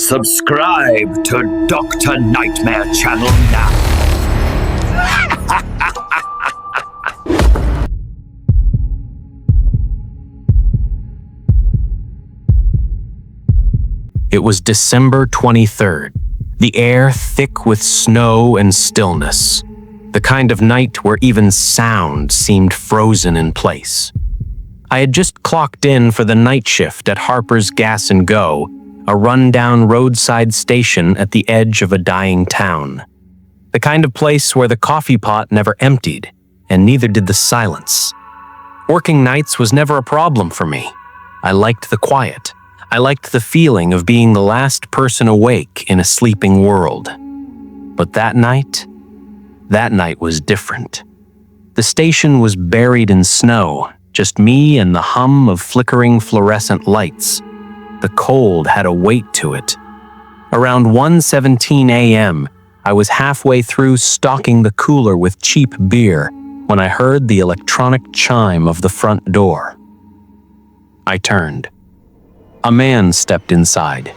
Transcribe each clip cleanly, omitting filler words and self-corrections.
Subscribe to Dr. Nightmare Channel now. It was December 23rd, the air thick with snow and stillness, the kind of night where even sound seemed frozen in place. I had just clocked in for the night shift at Harper's Gas & Go, a rundown roadside station at the edge of a dying town. The kind of place where the coffee pot never emptied, and neither did the silence. Working nights was never a problem for me. I liked the quiet. I liked the feeling of being the last person awake in a sleeping world. But that night was different. The station was buried in snow, just me and the hum of flickering fluorescent lights. The cold had a weight to it. Around 1:17 a.m., I was halfway through stocking the cooler with cheap beer when I heard the electronic chime of the front door. I turned. A man stepped inside.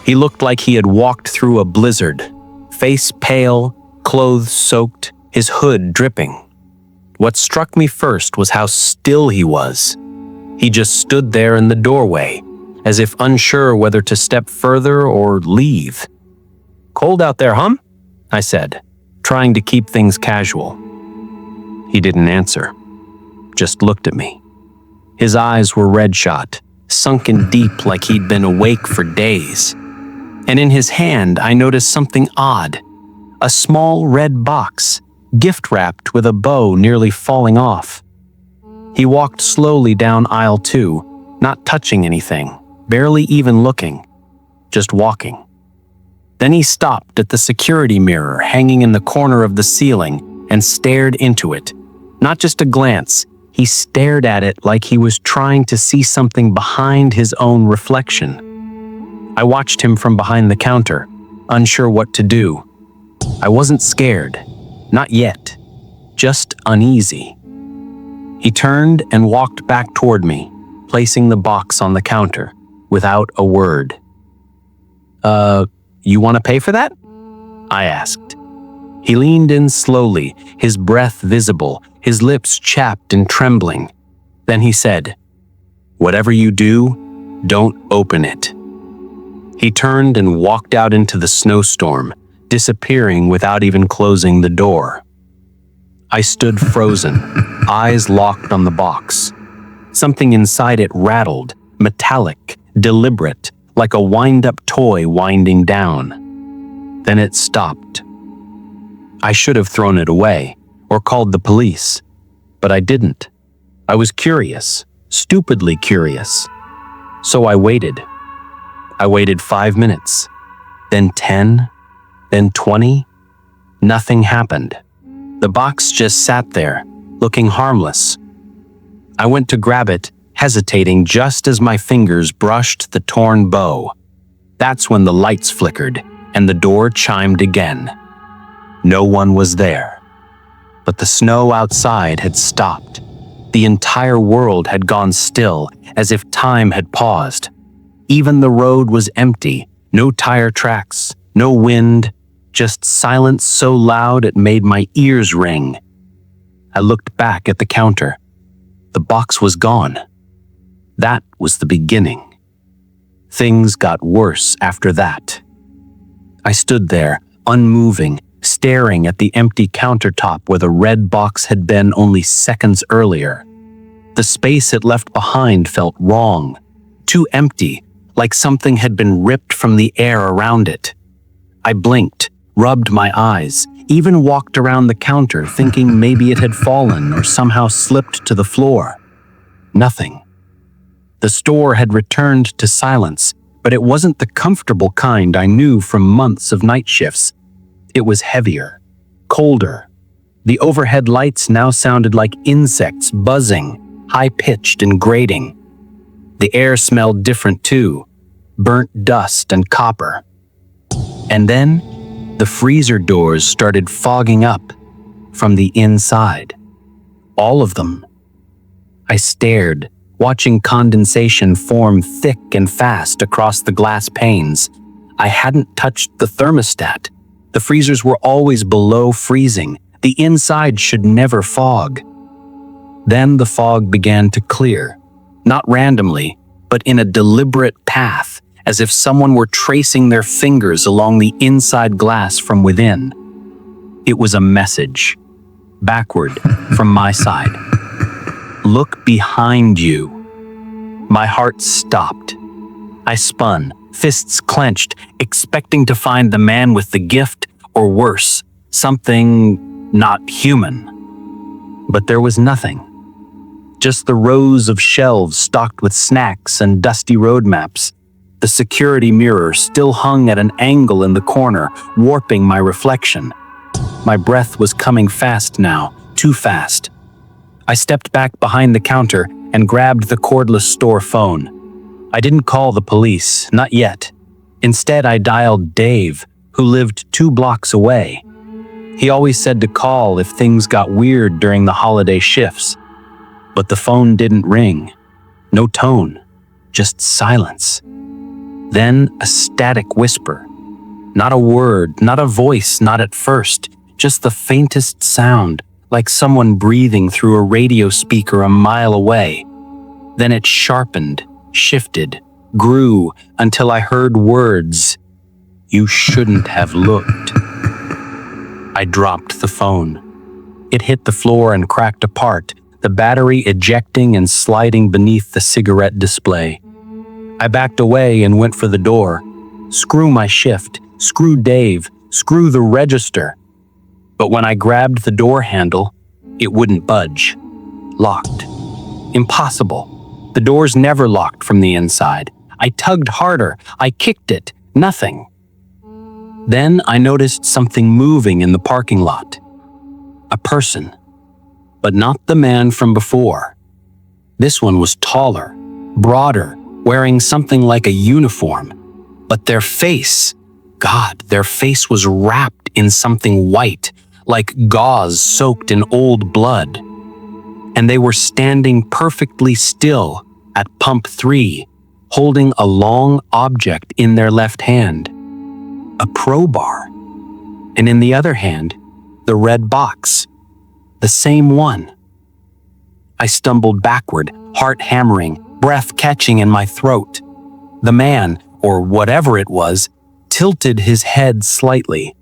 He looked like he had walked through a blizzard, face pale, clothes soaked, his hood dripping. What struck me first was how still he was. He just stood there in the doorway, as if unsure whether to step further or leave. "Cold out there, huh?" I said, trying to keep things casual. He didn't answer, just looked at me. His eyes were red-shot, sunken deep like he'd been awake for days. And in his hand, I noticed something odd. A small red box, gift-wrapped with a bow nearly falling off. He walked slowly down aisle 2, not touching anything, barely even looking, just walking. Then he stopped at the security mirror hanging in the corner of the ceiling and stared into it. Not just a glance, he stared at it like he was trying to see something behind his own reflection. I watched him from behind the counter, unsure what to do. I wasn't scared, not yet, just uneasy. He turned and walked back toward me, placing the box on the counter, without a word. You want to pay for that?" I asked. He leaned in slowly, his breath visible, his lips chapped and trembling. Then he said, "Whatever you do, don't open it." He turned and walked out into the snowstorm, disappearing without even closing the door. I stood frozen, eyes locked on the box. Something inside it rattled, metallic, deliberate, like a wind-up toy winding down. Then it stopped. I should have thrown it away or called the police, but I didn't. I was curious, stupidly curious. So I waited. I waited 5 minutes, then 10, then 20. Nothing happened. The box just sat there, looking harmless. I went to grab it, hesitating just as my fingers brushed the torn bow. That's when the lights flickered and the door chimed again. No one was there. But the snow outside had stopped. The entire world had gone still, as if time had paused. Even the road was empty, no tire tracks, no wind, just silence so loud it made my ears ring. I looked back at the counter. The box was gone. That was the beginning. Things got worse after that. I stood there, unmoving, staring at the empty countertop where the red box had been only seconds earlier. The space it left behind felt wrong, too empty, like something had been ripped from the air around it. I blinked, rubbed my eyes, even walked around the counter thinking maybe it had fallen or somehow slipped to the floor. Nothing. The store had returned to silence, but it wasn't the comfortable kind I knew from months of night shifts. It was heavier, colder. The overhead lights now sounded like insects buzzing, high-pitched and grating. The air smelled different too, burnt dust and copper. And then, the freezer doors started fogging up from the inside. All of them. I stared, watching condensation form thick and fast across the glass panes. I hadn't touched the thermostat. The freezers were always below freezing. The inside should never fog. Then the fog began to clear, not randomly, but in a deliberate path, as if someone were tracing their fingers along the inside glass from within. It was a message, backward from my side. Look behind you. My heart stopped. I spun, fists clenched, expecting to find the man with the gift, or worse, something not human. But there was nothing. Just the rows of shelves stocked with snacks and dusty road maps. The security mirror still hung at an angle in the corner, warping my reflection. My breath was coming fast now, too fast. I stepped back behind the counter and grabbed the cordless store phone. I didn't call the police, not yet. Instead, I dialed Dave, who lived 2 blocks away. He always said to call if things got weird during the holiday shifts. But the phone didn't ring. No tone, just silence. Then a static whisper. Not a word, not a voice, not at first, just the faintest sound, like someone breathing through a radio speaker a mile away. Then it sharpened, shifted, grew until I heard words. You shouldn't have looked. I dropped the phone. It hit the floor and cracked apart, the battery ejecting and sliding beneath the cigarette display. I backed away and went for the door. Screw my shift, screw Dave, screw the register. But when I grabbed the door handle, it wouldn't budge. Locked. Impossible. The door's never locked from the inside. I tugged harder. I kicked it. Nothing. Then I noticed something moving in the parking lot. A person. But not the man from before. This one was taller, broader, wearing something like a uniform. But their face, God, their face was wrapped in something white, like gauze soaked in old blood. And they were standing perfectly still at pump 3, holding a long object in their left hand. A crowbar. And in the other hand, the red box. The same one. I stumbled backward, heart hammering, breath catching in my throat. The man, or whatever it was, tilted his head slightly.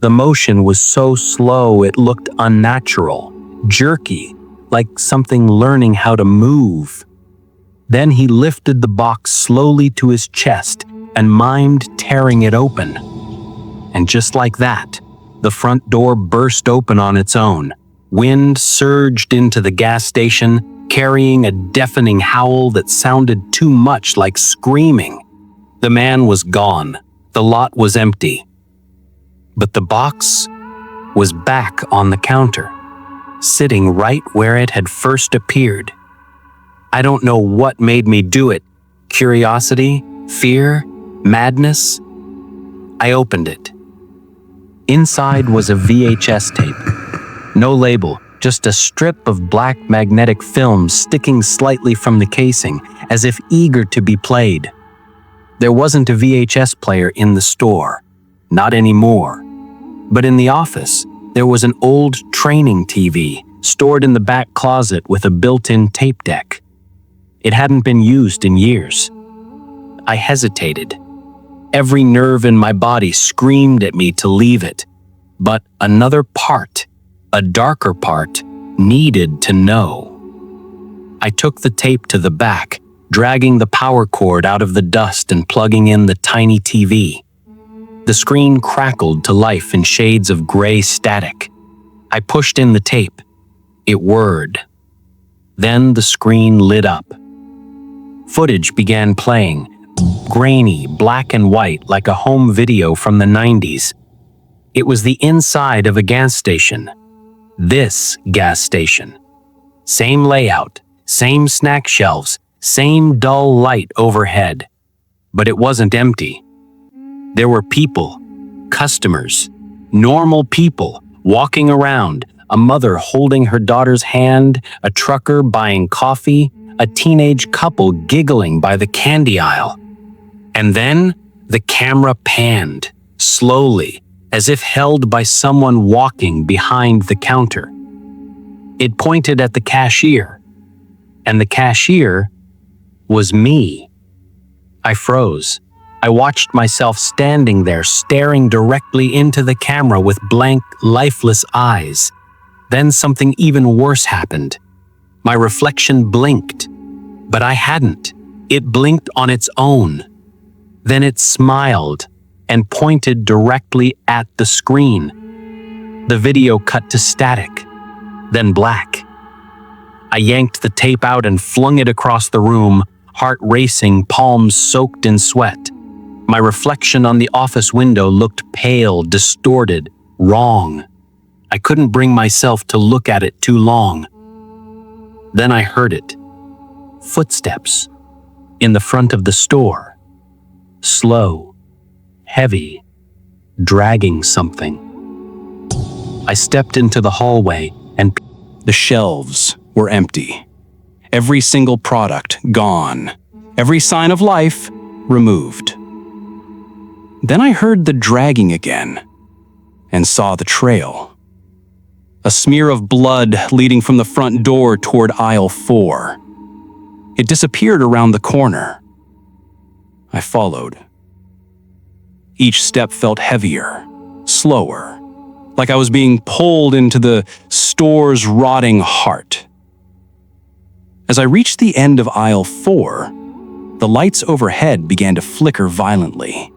The motion was so slow it looked unnatural, jerky, like something learning how to move. Then he lifted the box slowly to his chest and mimed tearing it open. And just like that, the front door burst open on its own. Wind surged into the gas station, carrying a deafening howl that sounded too much like screaming. The man was gone. The lot was empty. But the box was back on the counter, sitting right where it had first appeared. I don't know what made me do it. Curiosity, fear, madness. I opened it. Inside was a VHS tape. No label, just a strip of black magnetic film sticking slightly from the casing, as if eager to be played. There wasn't a VHS player in the store, not anymore. But in the office, there was an old training TV stored in the back closet with a built-in tape deck. It hadn't been used in years. I hesitated. Every nerve in my body screamed at me to leave it. But another part, a darker part, needed to know. I took the tape to the back, dragging the power cord out of the dust and plugging in the tiny TV. The screen crackled to life in shades of gray static. I pushed in the tape. It whirred. Then the screen lit up. Footage began playing, grainy, black and white like a home video from the 90s. It was the inside of a gas station. This gas station. Same layout, same snack shelves, same dull light overhead. But it wasn't empty. There were people, customers, normal people walking around, a mother holding her daughter's hand, a trucker buying coffee, a teenage couple giggling by the candy aisle. And then The camera panned, slowly, as if held by someone walking behind the counter. It pointed at the cashier, and the cashier was me. I froze. I watched myself standing there, staring directly into the camera with blank, lifeless eyes. Then something even worse happened. My reflection blinked, but I hadn't. It blinked on its own. Then it smiled and pointed directly at the screen. The video cut to static, then black. I yanked the tape out and flung it across the room, heart racing, palms soaked in sweat. My reflection on the office window looked pale, distorted, wrong. I couldn't bring myself to look at it too long. Then I heard it. Footsteps in the front of the store. Slow, heavy, dragging something. I stepped into the hallway and The shelves were empty. Every single product gone. Every sign of life removed. Then I heard the dragging again and saw the trail. A smear of blood leading from the front door toward aisle 4. It disappeared around the corner. I followed. Each step felt heavier, slower, like I was being pulled into the store's rotting heart. As I reached the end of aisle 4, the lights overhead began to flicker violently,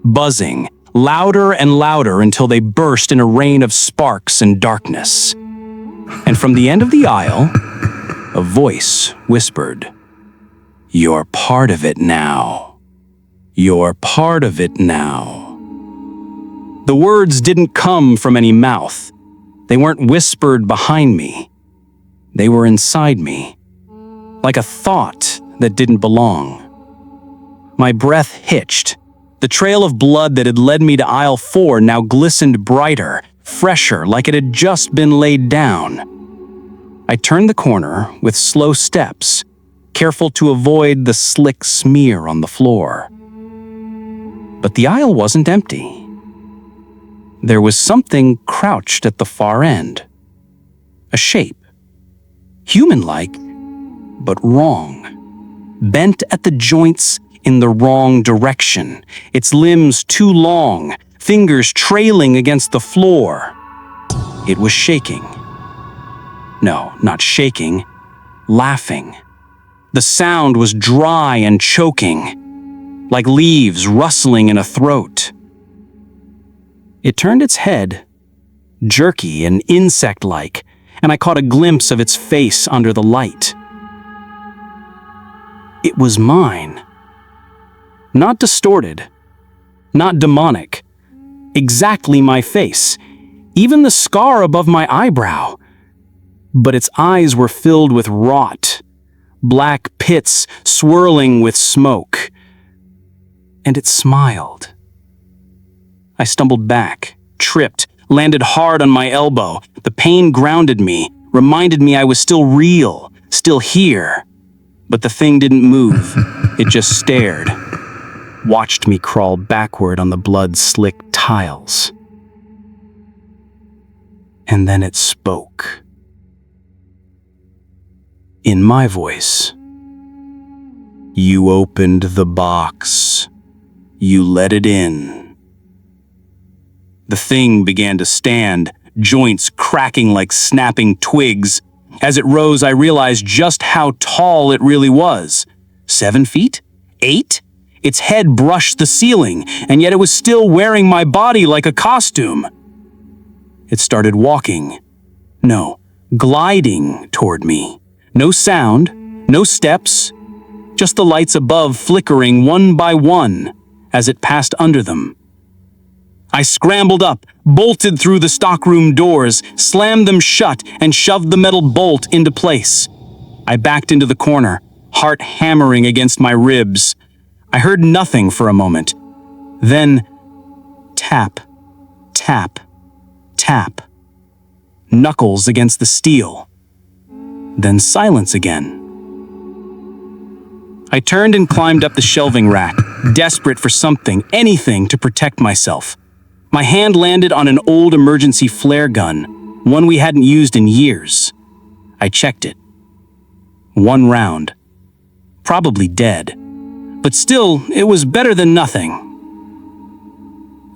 buzzing louder and louder until they burst in a rain of sparks and darkness. And from the end of the aisle, a voice whispered, "You're part of it now. You're part of it now." The words didn't come from any mouth. They weren't whispered behind me. They were inside me, like a thought that didn't belong. My breath hitched. The trail of blood that had led me to aisle 4 now glistened brighter, fresher, like it had just been laid down. I turned the corner with slow steps, careful to avoid the slick smear on the floor. But the aisle wasn't empty. There was something crouched at the far end. A shape. Human-like, but wrong. Bent at the joints in the wrong direction, its limbs too long, fingers trailing against the floor. It was shaking. No, not shaking, laughing. The sound was dry and choking, like leaves rustling in a throat. It turned its head, jerky and insect-like, and I caught a glimpse of its face under the light. It was mine. Not distorted, not demonic. Exactly my face, even the scar above my eyebrow. But its eyes were filled with rot, black pits swirling with smoke. And it smiled. I stumbled back, tripped, landed hard on my elbow. The pain grounded me, reminded me I was still real, still here. But the thing didn't move. It just stared, watched me crawl backward on the blood-slicked tiles. And then it spoke. In my voice. You opened the box. You let it in. The thing began to stand, joints cracking like snapping twigs. As it rose, I realized just how tall it really was. 7 feet? 8? Its head brushed the ceiling, and yet it was still wearing my body like a costume. It started walking. No, gliding toward me. No sound, no steps, just the lights above flickering one by one as it passed under them. I scrambled up, bolted through the stockroom doors, slammed them shut, and shoved the metal bolt into place. I backed into the corner, heart hammering against my ribs. I heard nothing for a moment. Then, tap, tap, tap. Knuckles against the steel. Then silence again. I turned and climbed up the shelving rack, desperate for something, anything to protect myself. My hand landed on an old emergency flare gun, one we hadn't used in years. I checked it. 1 round. Probably dead. But still, it was better than nothing.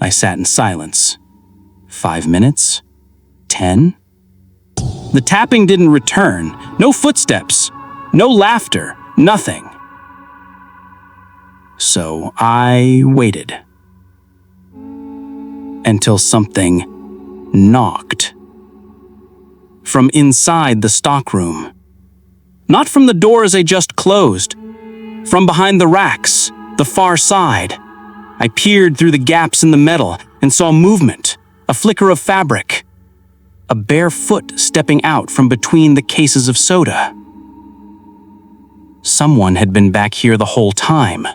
I sat in silence. 5 minutes? 10? The tapping didn't return. No footsteps. No laughter. Nothing. So I waited. Until something knocked. From inside the stockroom. Not from the doors I just closed. From behind the racks, the far side. I peered through the gaps in the metal and saw movement, a flicker of fabric. A bare foot stepping out from between the cases of soda. Someone had been back here the whole time.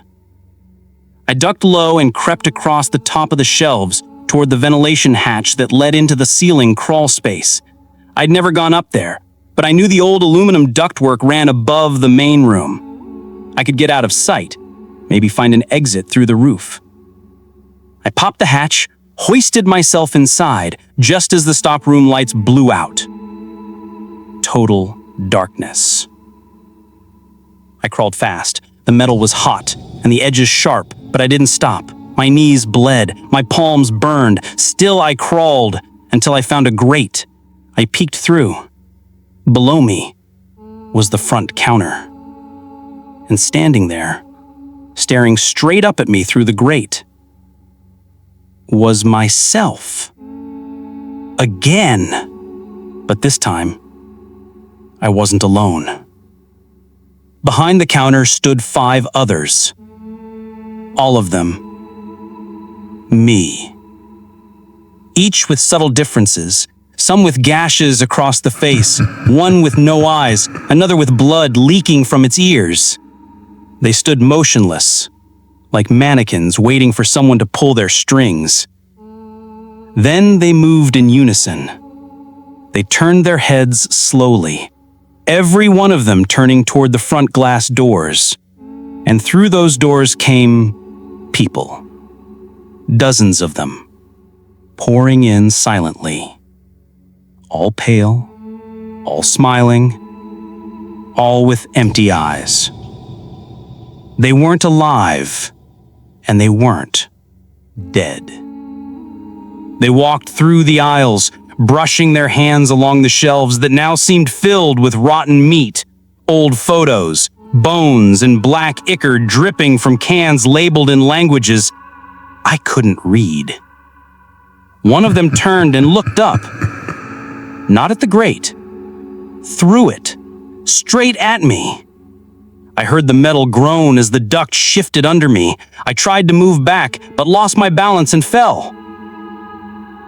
I ducked low and crept across the top of the shelves toward the ventilation hatch that led into the ceiling crawl space. I'd never gone up there, but I knew the old aluminum ductwork ran above the main room. I could get out of sight, maybe find an exit through the roof. I popped the hatch, hoisted myself inside, just as the stockroom lights blew out. Total darkness. I crawled fast. The metal was hot, and the edges sharp, but I didn't stop. My knees bled, my palms burned. Still I crawled, until I found a grate. I peeked through. Below me was the front counter. And standing there, staring straight up at me through the grate, was myself. Again. But this time, I wasn't alone. Behind the counter stood 5 others. All of them me. Each with subtle differences, some with gashes across the face, one with no eyes, another with blood leaking from its ears. They stood motionless, like mannequins waiting for someone to pull their strings. Then they moved in unison. They turned their heads slowly, every one of them turning toward the front glass doors. And through those doors came people. Dozens of them, pouring in silently. All pale, all smiling, all with empty eyes. They weren't alive, and they weren't dead. They walked through the aisles, brushing their hands along the shelves that now seemed filled with rotten meat, old photos, bones, and black ichor dripping from cans labeled in languages I couldn't read. One of them turned and looked up. Not at the grate. Through it. Straight at me. I heard the metal groan as the duct shifted under me. I tried to move back, but lost my balance and fell.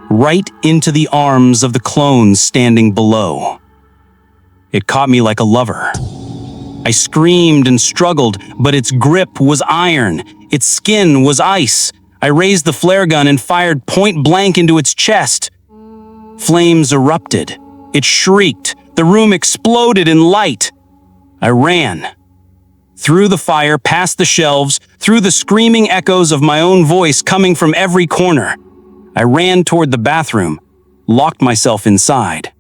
Right into the arms of the clones standing below. It caught me like a lover. I screamed and struggled, but its grip was iron. Its skin was ice. I raised the flare gun and fired point blank into its chest. Flames erupted. It shrieked. The room exploded in light. I ran. Through the fire, past the shelves, through the screaming echoes of my own voice coming from every corner. I ran toward the bathroom, locked myself inside.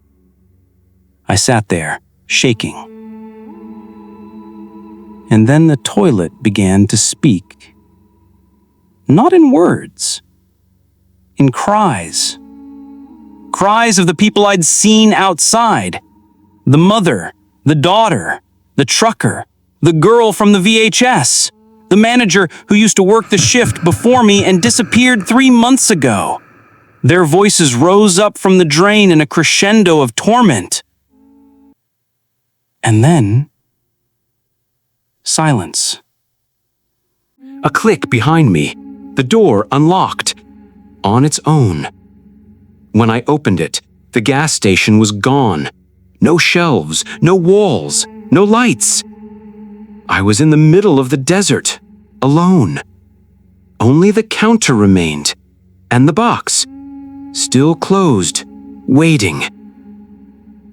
I sat there, shaking. And then the toilet began to speak. Not in words, in cries. Cries of the people I'd seen outside. The mother, the daughter, the trucker, the girl from the VHS, the manager who used to work the shift before me and disappeared 3 months ago. Their voices rose up from the drain in a crescendo of torment. And then, silence. A click behind me. The door unlocked. On its own. When I opened it, the gas station was gone. No shelves, no walls, no lights. I was in the middle of the desert, alone. Only the counter remained, and the box, still closed, waiting.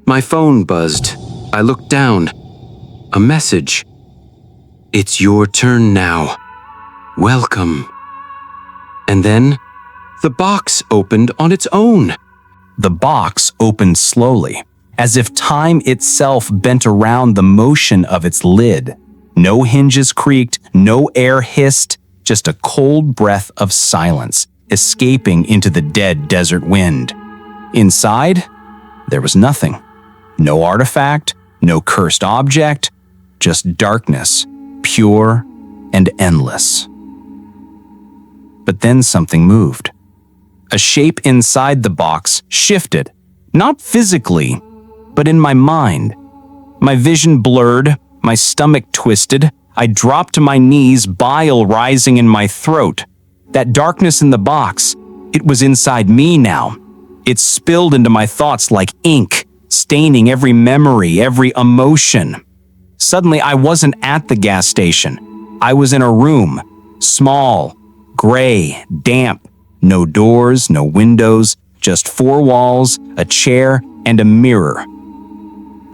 My phone buzzed. I looked down. A message. It's your turn now. Welcome. And then the box opened on its own. The box opened slowly, as if time itself bent around the motion of its lid. No hinges creaked, no air hissed, just a cold breath of silence escaping into the dead desert wind. Inside, there was nothing. No artifact, no cursed object, just darkness, pure and endless. But then something moved. A shape inside the box shifted, not physically, but in my mind. My vision blurred, my stomach twisted, I dropped to my knees, bile rising in my throat. That darkness in the box, it was inside me now. It spilled into my thoughts like ink, staining every memory, every emotion. Suddenly, I wasn't at the gas station. I was in a room, small, gray, damp, no doors, no windows, just four walls, a chair, and a mirror.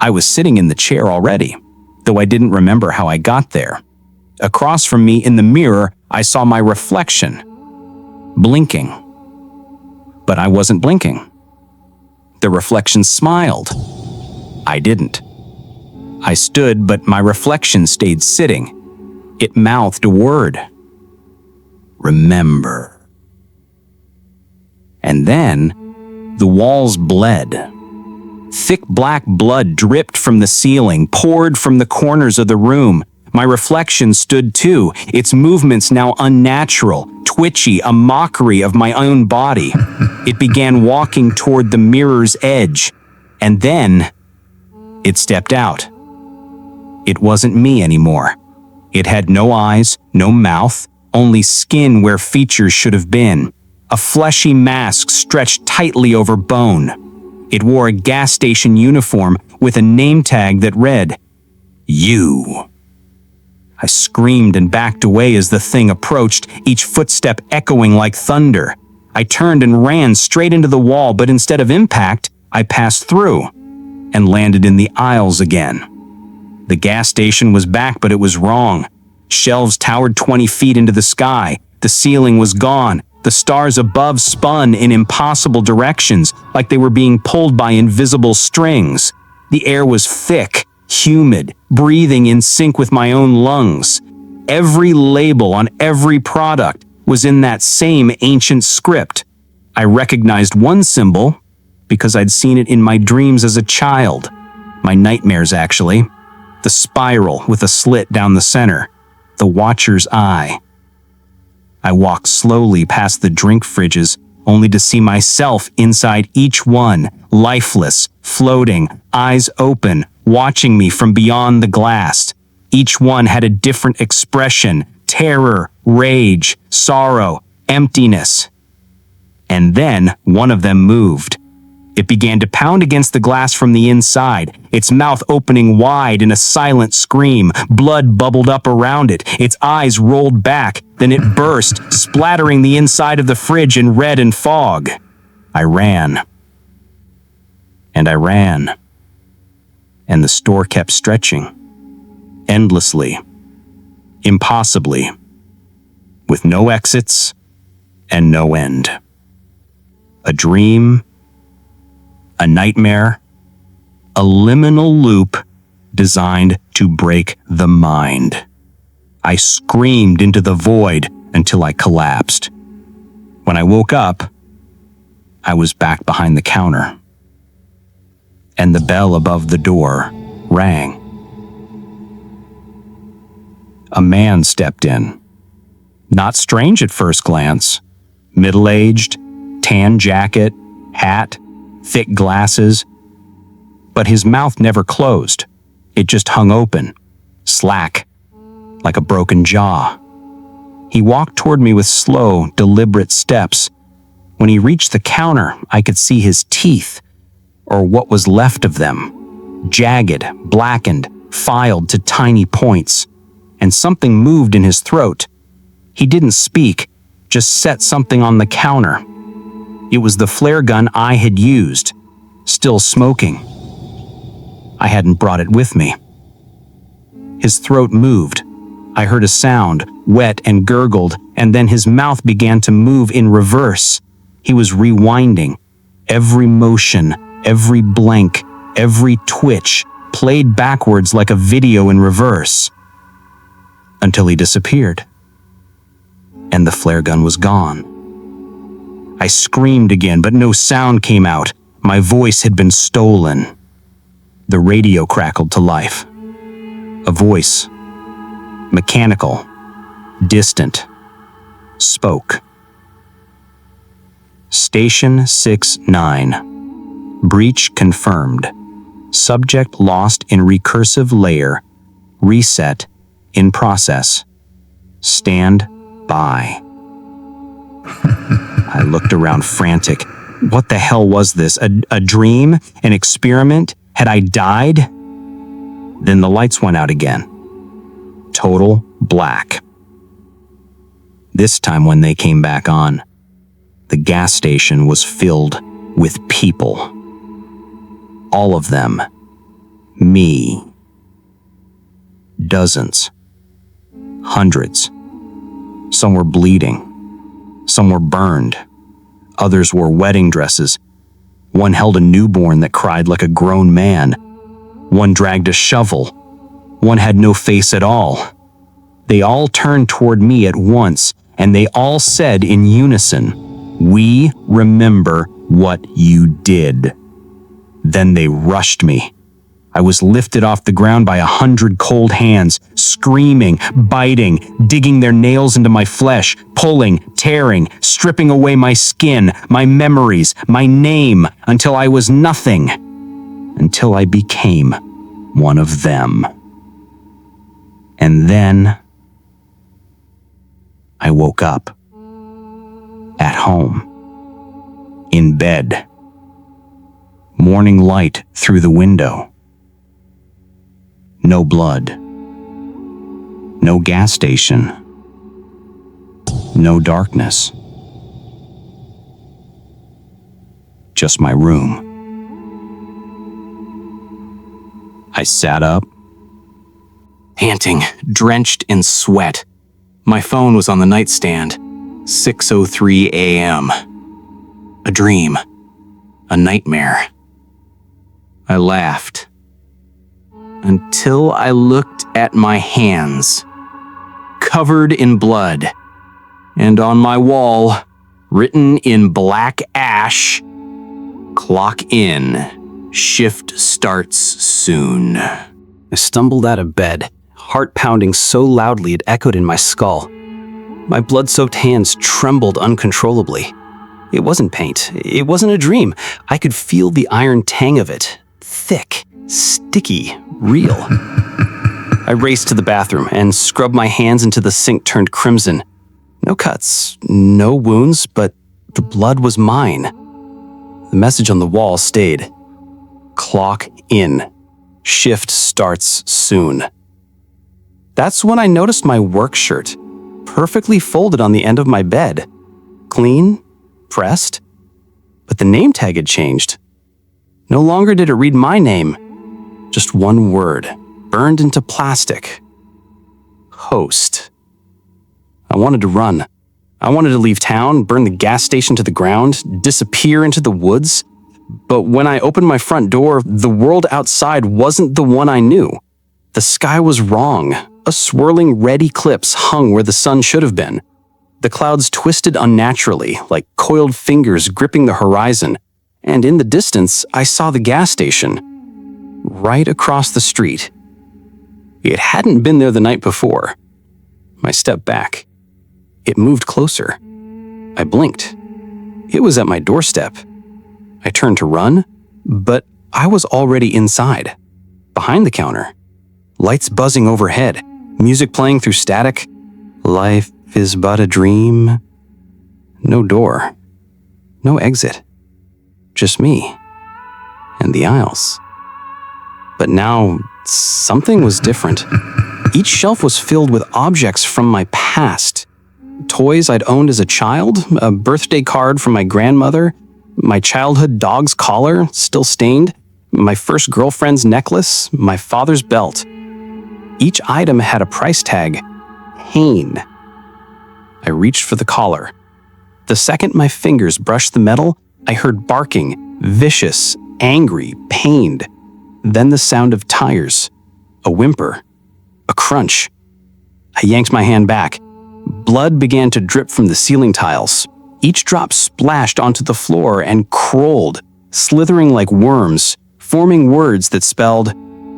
I was sitting in the chair already, though I didn't remember how I got there. Across from me in the mirror, I saw my reflection, blinking. But I wasn't blinking. The reflection smiled. I didn't. I stood, but my reflection stayed sitting. It mouthed a word. Remember. And then, the walls bled. Thick black blood dripped from the ceiling, poured from the corners of the room. My reflection stood too, its movements now unnatural, twitchy, a mockery of my own body. It began walking toward the mirror's edge, and then it stepped out. It wasn't me anymore. It had no eyes, no mouth, only skin where features should have been. A fleshy mask stretched tightly over bone. It wore a gas station uniform with a name tag that read, "You." I screamed and backed away as the thing approached, each footstep echoing like thunder. I turned and ran straight into the wall, but instead of impact, I passed through and landed in the aisles again. The gas station was back, but it was wrong. Shelves towered 20 feet into the sky. The ceiling was gone. The stars above spun in impossible directions, like they were being pulled by invisible strings. The air was thick, humid, breathing in sync with my own lungs. Every label on every product was in that same ancient script. I recognized one symbol because I'd seen it in my dreams as a child. My nightmares, actually. The spiral with a slit down the center. The Watcher's Eye. I walked slowly past the drink fridges, only to see myself inside each one, lifeless, floating, eyes open, watching me from beyond the glass. Each one had a different expression: terror, rage, sorrow, emptiness. And then one of them moved. It began to pound against the glass from the inside, its mouth opening wide in a silent scream. Blood bubbled up around it. Its eyes rolled back, then it burst, splattering the inside of the fridge in red and fog. I ran. And I ran. And the store kept stretching. Endlessly. Impossibly. With no exits and no end. A dream, a nightmare, a liminal loop designed to break the mind. I screamed into the void until I collapsed. When I woke up, I was back behind the counter. And the bell above the door rang. A man stepped in. Not strange at first glance. Middle-aged, tan jacket, hat, thick glasses. But his mouth never closed. It just hung open, slack, like a broken jaw. He walked toward me with slow, deliberate steps. When he reached the counter, I could see his teeth, or what was left of them, jagged, blackened, filed to tiny points, and something moved in his throat. He didn't speak, just set something on the counter. It was the flare gun I had used, still smoking. I hadn't brought it with me. His throat moved. I heard a sound, wet and gurgled, and then his mouth began to move in reverse. He was rewinding. Every motion, every blank, every twitch played backwards like a video in reverse. Until he disappeared. And the flare gun was gone. I screamed again, but no sound came out. My voice had been stolen. The radio crackled to life. A voice, mechanical, distant, spoke. Station 6-9. Breach confirmed. Subject lost in recursive layer. Reset in process. Stand by. I looked around frantic. What the hell was this? A dream? An experiment? Had I died? Then the lights went out again. Total black. This time when they came back on, the gas station was filled with people. All of them. Me. Dozens. Hundreds. Some were bleeding. Some were burned. Others wore wedding dresses. One held a newborn that cried like a grown man. One dragged a shovel. One had no face at all. They all turned toward me at once, and they all said in unison, "We remember what you did." Then they rushed me. I was lifted off the ground by 100 cold hands, screaming, biting, digging their nails into my flesh, pulling, tearing, stripping away my skin, my memories, my name, until I was nothing, until I became one of them. And then I woke up. At home. In bed. Morning light through the window. No blood. No gas station. No darkness. Just my room. I sat up, panting, drenched in sweat. My phone was on the nightstand. 6:03 a.m. A dream. A nightmare. I laughed. Until I looked at my hands, covered in blood, and on my wall, written in black ash, "Clock in. Shift starts soon." I stumbled out of bed, heart pounding so loudly it echoed in my skull. My blood-soaked hands trembled uncontrollably. It wasn't paint. It wasn't a dream. I could feel the iron tang of it. Thick, sticky, real. I raced to the bathroom and scrubbed my hands until the sink turned crimson. No cuts, no wounds, but the blood was mine. The message on the wall stayed. "Clock in. Shift starts soon." That's when I noticed my work shirt, perfectly folded on the end of my bed. Clean, pressed, but the name tag had changed. No longer did it read my name, just one word, burned into plastic. Host. I wanted to run. I wanted to leave town, burn the gas station to the ground, disappear into the woods. But when I opened my front door, the world outside wasn't the one I knew. The sky was wrong. A swirling red eclipse hung where the sun should have been. The clouds twisted unnaturally, like coiled fingers gripping the horizon, and in the distance, I saw the gas station. Right across the street. It hadn't been there the night before. I stepped back. It moved closer. I blinked. It was at my doorstep. I turned to run, but I was already inside, behind the counter. Lights buzzing overhead, music playing through static. Life is but a dream. No door. No exit. Just me. And the aisles. But now, something was different. Each shelf was filled with objects from my past. Toys I'd owned as a child, a birthday card from my grandmother, my childhood dog's collar, still stained, my first girlfriend's necklace, my father's belt. Each item had a price tag, pain. I reached for the collar. The second my fingers brushed the metal, I heard barking, vicious, angry, pained. Then the sound of tires, a whimper, a crunch. I yanked my hand back. Blood began to drip from the ceiling tiles. Each drop splashed onto the floor and crawled, slithering like worms, forming words that spelled,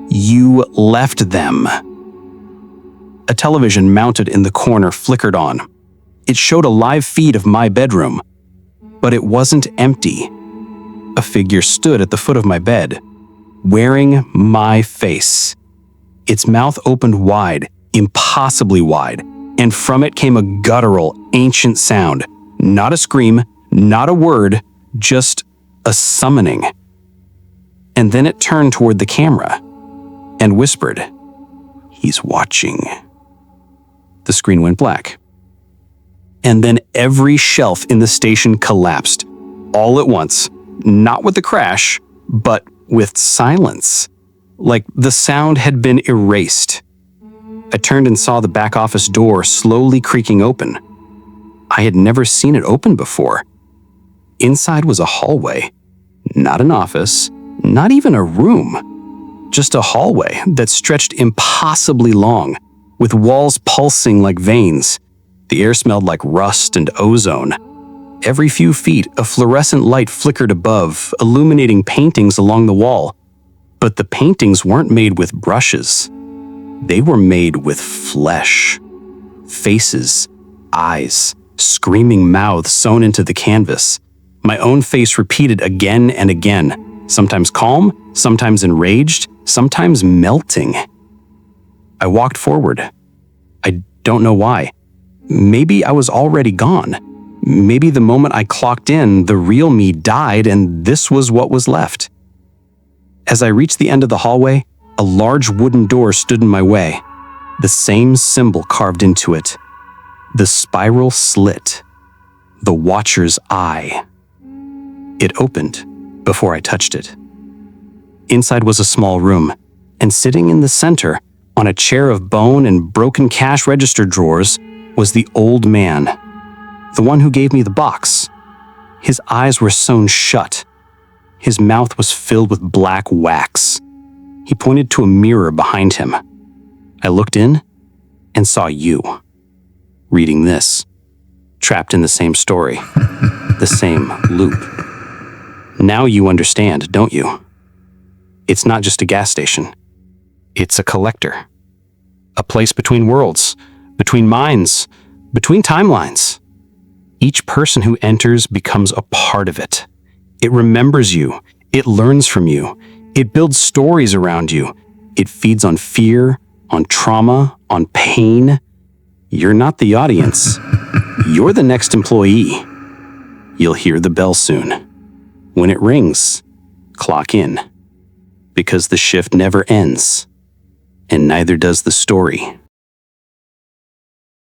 "You left them." A television mounted in the corner flickered on. It showed a live feed of my bedroom, but it wasn't empty. A figure stood at the foot of my bed, wearing my face. Its mouth opened wide, impossibly wide, and from it came a guttural, ancient sound. Not a scream, not a word, just a summoning. And then it turned toward the camera and whispered, "He's watching." The screen went black. And then every shelf in the station collapsed, all at once, not with a crash, but with silence, like the sound had been erased. I turned and saw the back office door slowly creaking open. I had never seen it open before. Inside was a hallway, not an office, not even a room, just a hallway that stretched impossibly long, with walls pulsing like veins. The air smelled like rust and ozone. Every few feet, a fluorescent light flickered above, illuminating paintings along the wall. But the paintings weren't made with brushes. They were made with flesh. Faces, eyes, screaming mouths sewn into the canvas. My own face repeated again and again, sometimes calm, sometimes enraged, sometimes melting. I walked forward. I don't know why. Maybe I was already gone. Maybe the moment I clocked in, the real me died and this was what was left. As I reached the end of the hallway, a large wooden door stood in my way, the same symbol carved into it. The spiral slit. The Watcher's Eye. It opened before I touched it. Inside was a small room, and sitting in the center, on a chair of bone and broken cash register drawers, was the old man, the one who gave me the box. His eyes were sewn shut. His mouth was filled with black wax. He pointed to a mirror behind him. I looked in and saw you, reading this, trapped in the same story, the same loop. Now you understand, don't you? It's not just a gas station. It's a collector. A place between worlds, between minds, between timelines. Each person who enters becomes a part of it. It remembers you. It learns from you. It builds stories around you. It feeds on fear, on trauma, on pain. You're not the audience. You're the next employee. You'll hear the bell soon. When it rings, clock in. Because the shift never ends, and neither does the story.